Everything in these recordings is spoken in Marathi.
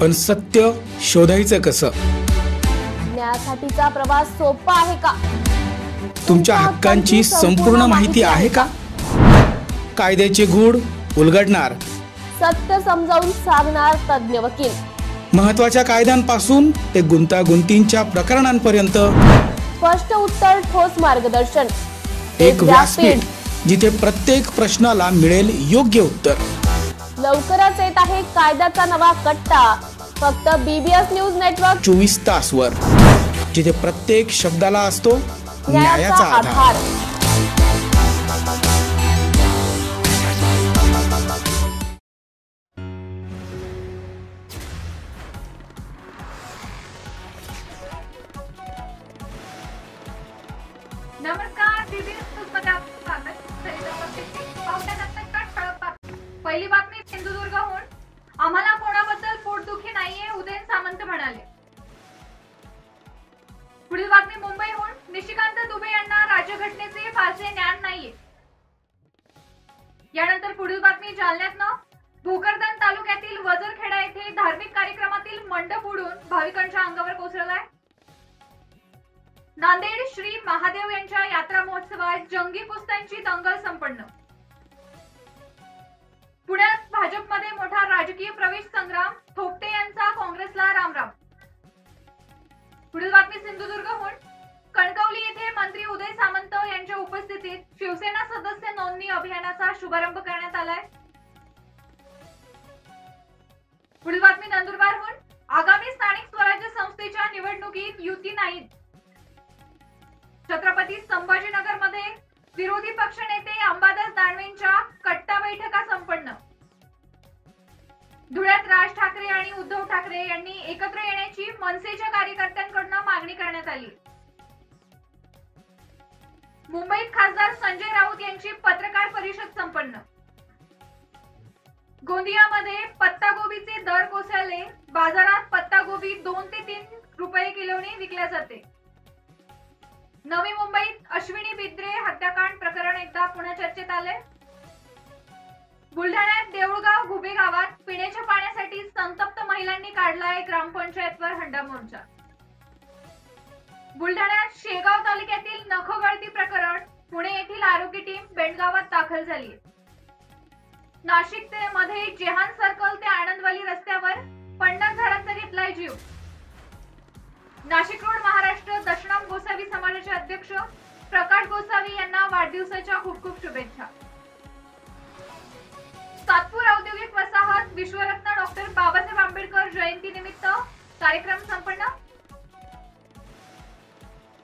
पण सत्य शोधायचं कसं? न्यायासाठीचा प्रवास सोपा आहे का? तुमच्या हक्कांची संपूर्ण माहिती आहे का? कायद्याचे गूढ उलगडणार, सत्य समजावून सांगणार तज्ञ वकील, महत्त्वाच्या कायद्यांपासून ते गुंतागुंतींच्या प्रकरणांपर्यंत स्पष्ट उत्तर, ठोस मार्गदर्शन, एक व्यासपीठ जिथे प्रत्येक प्रश्नाला मिळेल योग्य उत्तर. लवकरच येत आहे कायद्याचा नवा कट्टा, फक्त BBS न्यूज नेटवर्क 24 तासवर, जिथे प्रत्येक शब्दाला असतो न्यायाचा आधार. नमस्कार, BBS न्यूजमध्ये आपलं स्वागत. पहिली बातमी सिंधुदुर्गहून. आम्हाला कोणाबद्दल पोटदुखी नाहीये, उदयन सामंत म्हणाले. पुढील बातमी मुंबईहून. निशिकांत दुबे यांना राज्यघटनेचे फारसे ज्ञान नाहीये. यानंतर पुढील बातमी जालन्यातनं. भोकरदन तालुक्यातील वजरखेडा येथे धार्मिक कार्यक्रमातील मंडप उडून भाविकांच्या अंगावर कोसळलाय. नांदेड श्री महादेव यांच्या यात्रा महोत्सवात जंगी कुस्त्यांची दंगल संपन्न. पुण्यात भाजपमध्ये मोठा राजकीय प्रवेश संग्राम, थोपटे यांचा काँग्रेसला रामराम. पुढील बातमी सिंधुदुर्गहून. कणकवली येथे मंत्री उदय सामंत यांच्या उपस्थितीत शिवसेना सदस्य नोंदणी अभियानाचा शुभारंभ करण्यात आलाय. पुढील बातमी नंदुरबारहून. आगामी स्थानिक स्वराज्य संस्थेच्या निवडणुकीत युती नाही. छत्रपती संभाजीनगरमध्ये विरोधी पक्षनेते अंबादास दानवेंच्या कट्टा बैठका संपन्न. धुळ्यात राज ठाकरे आणि उद्धव ठाकरे यांनी एकत्र येण्याची मनसेच्या कार्यकर्त्यांकडून मागणी करण्यात आली. मुंबईत खासदार संजय राऊत यांची पत्रकार परिषद संपन्न. गोंदियामध्ये पत्तागोबीचे दर कोसळले. बाजारात पत्तागोबी 2 ते 3 रुपये किलोने विकल्या जाते. नवी मुंबईत अश्विनी बिद्रे हत्याकांड प्रकरण एकदा पुन्हा चर्चेत आले. बुलढाण्यात देऊळगाव घुबे गावात पिण्याच्या पाण्यासाठी संतप्त महिलांनी काढलाय ग्रामपंचायतवर हंडा मोर्चा. बुलढाण्यात शेगाव तालुक्यातील नखगळती प्रकरण. पुणे येथील आरोग्य टीम बेंडगावात दाखल झाली. नाशिक मध्ये जेहान सर्कल ते आनंदवाली रस्त्यावर 50 झाडांचा घेतलाय जीव. नाशिक रोड महाराष्ट्र दशनाम गोसावी समाजाचे अध्यक्ष प्रकाश गोसावी यांना वाढदिवसाच्या खूप खूप शुभेच्छा. सातपूर औद्योगिक वसाहत विश्वरत्न डॉक्टर बाबासाहेब आंबेडकर जयंती निमित्त कार्यक्रम संपन्न.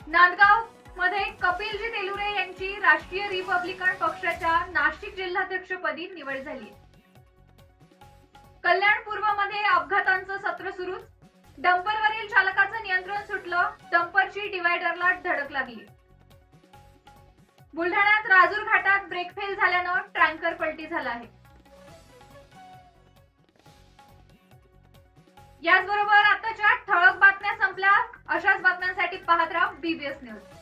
नांदगाव मध्ये कपिलजी तेलुरे यांची राष्ट्रीय रिपब्लिकन पक्षाच्या नाशिक जिल्हाध्यक्षपदी निवड झाली. कल्याण पूर्व मध्ये अपघातांचं सत्र सुरूच. डंपरवरील चालकाचं नियंत्रण सुटलं. डंपरची डिवायडरला धडक लागली. बुलढाण्यात राजूर घाटात ब्रेक फेल झाल्यानं टँकर पलटी झाला आहे. याचबरोबर आताच्या ठळक बातम्या संपल्या. अशाच बातम्यांसाठी पाहत राहा BBS न्यूज.